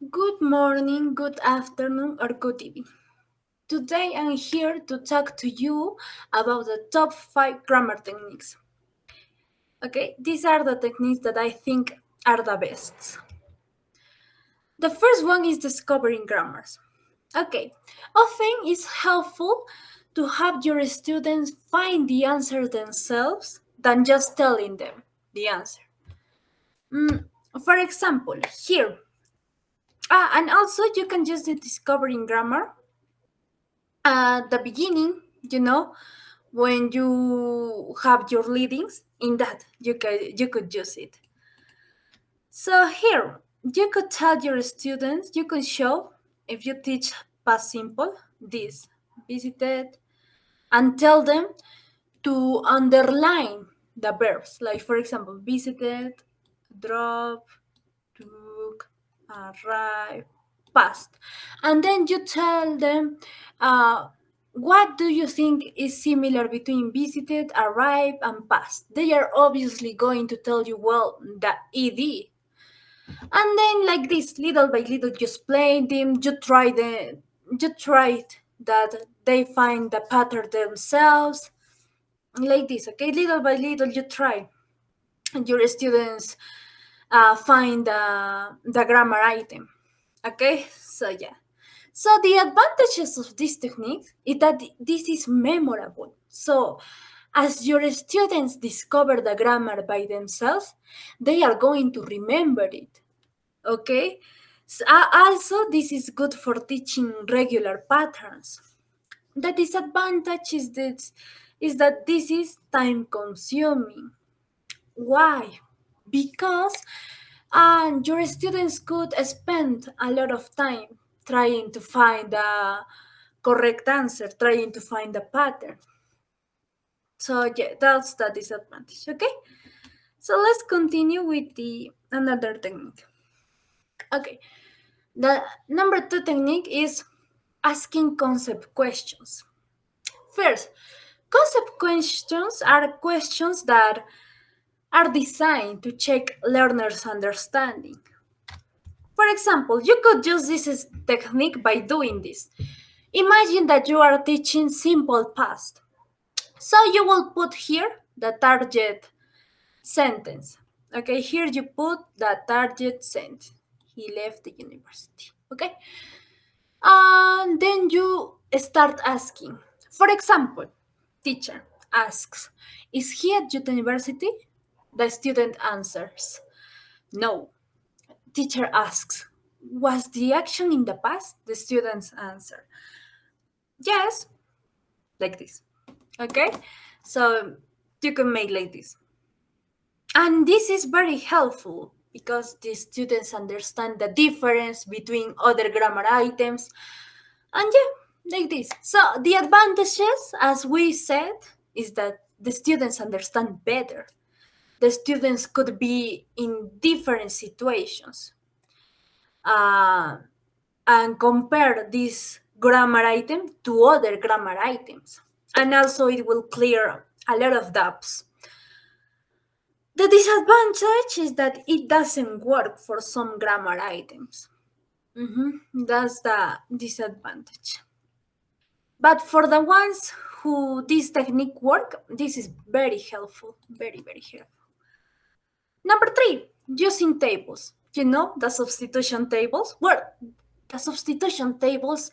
Good morning, good afternoon, or good evening. Today I'm here to talk to you about the top 5 grammar techniques. Okay, these are the techniques that I think are the best. The first one is discovering grammars. Okay, often it's helpful to have your students find the answer themselves than just telling them the answer. Mm, for example, here, and also you can use the discovering grammar at the beginning, when you have your leadings in that you could use it. So here you could tell your students, you could show, if you teach past simple, this visited, and tell them to underline the verbs, like for example visited, drop, took, arrive, past. And then you tell them, what do you think is similar between visited, arrive, and past? They are obviously going to tell you, well, the ed. And then like this, little by little, you explain them, you try it, that they find the pattern themselves, like this. Okay, little by little you try, and your students find the grammar item. Okay, so yeah. So the advantages of this technique is that this is memorable. So as your students discover the grammar by themselves, they are going to remember it. Okay. So, also, this is good for teaching regular patterns. The disadvantage is that this is time consuming. Why? Because your students could spend a lot of time trying to find the correct answer, trying to find the pattern. So yeah, that's the disadvantage. Okay, so let's continue with the another technique. Okay, the number 2 technique is asking concept questions. First, concept questions are questions that are designed to check learners' understanding. For example, you could use this technique by doing this. Imagine that you are teaching simple past. So you will put here the target sentence. Okay, here you put the target sentence. He left the university. Okay, and then you start asking. For example, teacher asks, "Is he at university?" The student answers, "No." Teacher asks, "Was the action in the past?" The students answer, "Yes," like this. Okay, so you can make like this. And this is very helpful because the students understand the difference between other grammar items. And yeah, like this. So the advantages, as we said, is that the students understand better. The students could be in different situations, uh, and compare this grammar item to other grammar items. And also, it will clear a lot of doubts. The disadvantage is that it doesn't work for some grammar items. That's the disadvantage. But for the ones who this technique work, this is very helpful, very, very helpful. Number 3, using tables. The substitution tables? Well, the substitution tables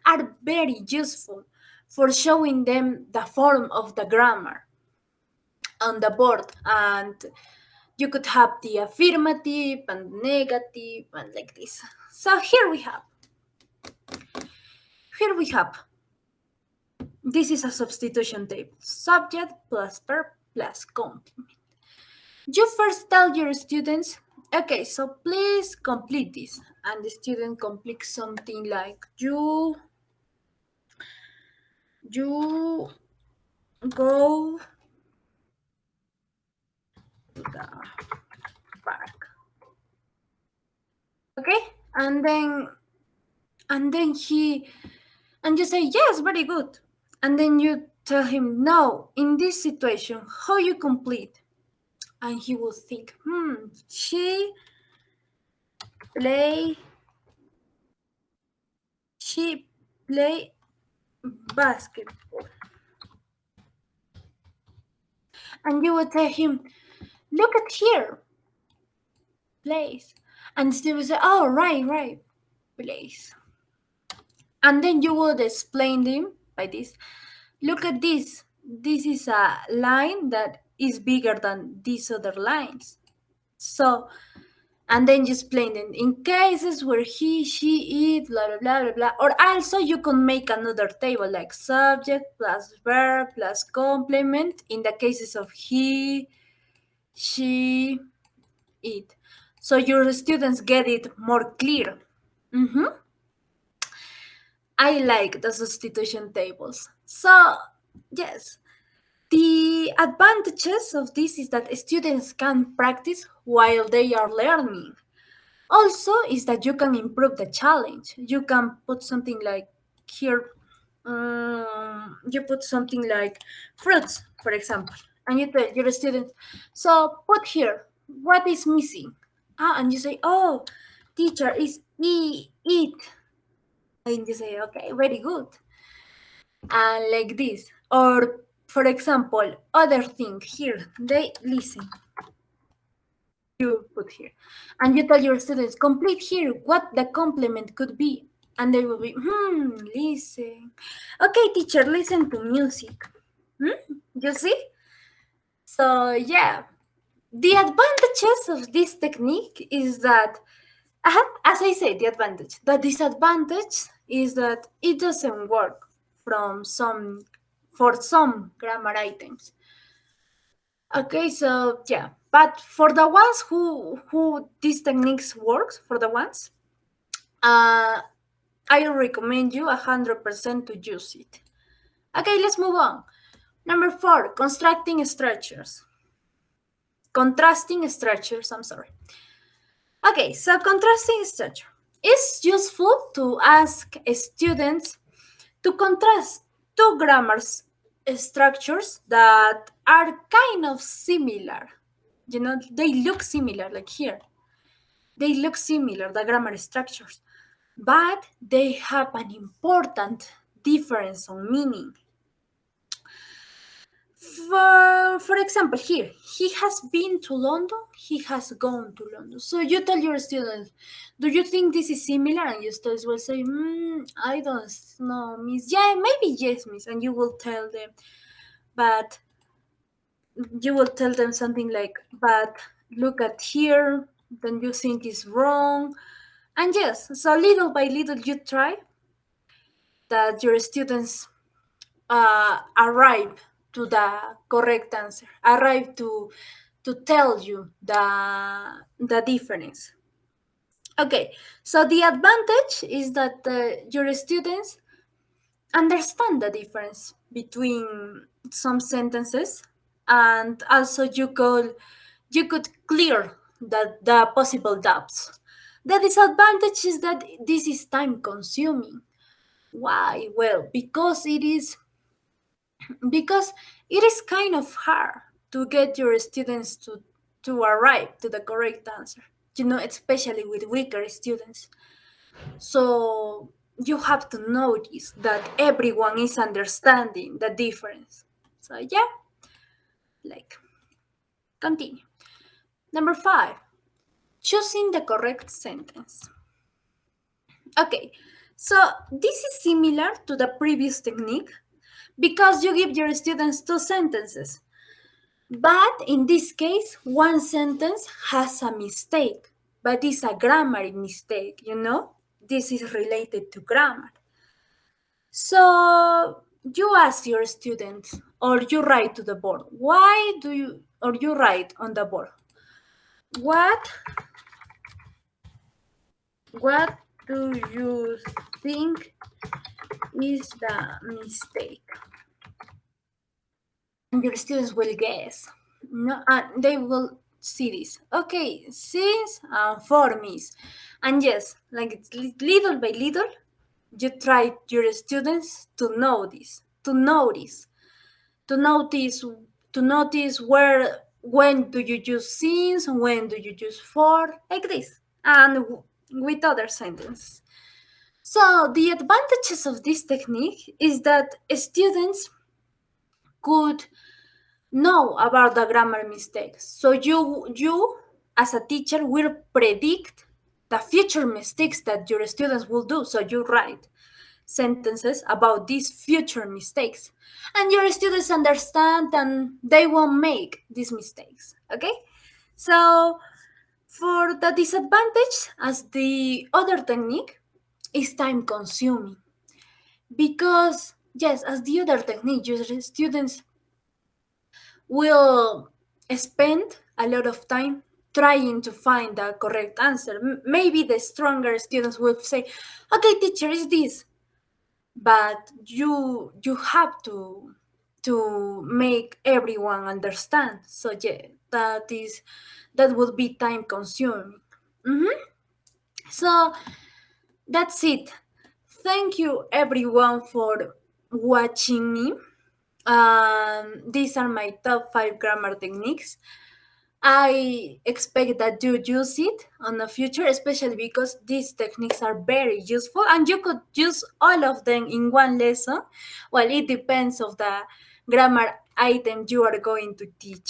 are very useful for showing them the form of the grammar on the board, and you could have the affirmative and negative and like this. So here we have this is a substitution table: subject plus verb plus complement. You first tell your students, okay, so please complete this, and the student completes something like, you go to the park. Okay, and then he and you say, yes, very good, and then you tell him, no, in this situation, how you complete? And he will think, she play She play basketball. And you would tell him, look at here, place. And Steve would say, oh, right, right, place. And then you would explain them by this. Look at this. This is a line that is bigger than these other lines. So, and then you explain them in cases where he, she, it, blah, blah, blah, blah, blah. Or also you can make another table like subject plus verb plus complement in the cases of he, she, it. So your students get it more clear. Mm-hmm. I like the substitution tables. So, yes, the advantages of this is that students can practice while they are learning. Also, is that you can improve the challenge. You can put something like here, you put something like fruits, for example, and you tell your students, so put here, what is missing? Ah, and you say, oh, teacher, is eat. And you say, okay, very good. And like this. Or, for example, other thing here, they listen. You put here. And you tell your students, complete here what the complement could be. And they will be, listen. Okay, teacher, listen to music. You see? So, yeah. The advantages of this technique is that, as I said, the advantage. The disadvantage is that it doesn't work for some grammar items. Okay, so yeah, but for the ones who these techniques works, for the ones, I recommend you 100% to use it. Okay, let's move on. Number 4, constructing structures. Contrasting structures, I'm sorry. Okay, so contrasting structure. It's useful to ask students to contrast two grammar structures that are kind of similar. You know, they look similar, like here. They look similar, the grammar structures, but they have an important difference on meaning. For example, here, he has been to London, he has gone to London. So you tell your students, do you think this is similar? And your students will say, I don't know, miss. Yeah, maybe yes, miss. And you will tell them, but you will tell them something like, but look at here, then you think is wrong. And yes, so little by little you try that your students arrive to the correct answer, arrive to tell you the difference. Okay, so the advantage is that your students understand the difference between some sentences, and also you could clear the possible doubts. The disadvantage is that this is time consuming. Why? Well, because it is kind of hard to get your students to arrive to the correct answer, especially with weaker students. So you have to notice that everyone is understanding the difference. So yeah, like, continue. Number 5, choosing the correct sentence. Okay, so this is similar to the previous technique because you give your students 2 sentences. But in this case, one sentence has a mistake, but it's a grammar mistake, This is related to grammar. So you ask your students, or you write to the board, or you write on the board, what do you think is the mistake? And your students will guess. No, they will see this. Okay, since for miss. And yes, like little by little, you try your students to know this, to notice, to notice when do you use since, when do you use for, like this, and with other sentences. So the advantages of this technique is that students could know about the grammar mistakes. So you as a teacher will predict the future mistakes that your students will do. So you write sentences about these future mistakes, and your students understand and they won't make these mistakes. Okay? So for the disadvantage, as the other technique, is time consuming. Because yes, as the other technique, your students will spend a lot of time trying to find the correct answer. Maybe the stronger students will say, okay, teacher, is this, but you have to make everyone understand. So yeah, that would be time consuming. Mhm. So that's it. Thank you everyone for watching me. These are my top 5 grammar techniques. I expect that you use it on the future, especially because these techniques are very useful and you could use all of them in one lesson. Well, it depends of the grammar item you are going to teach.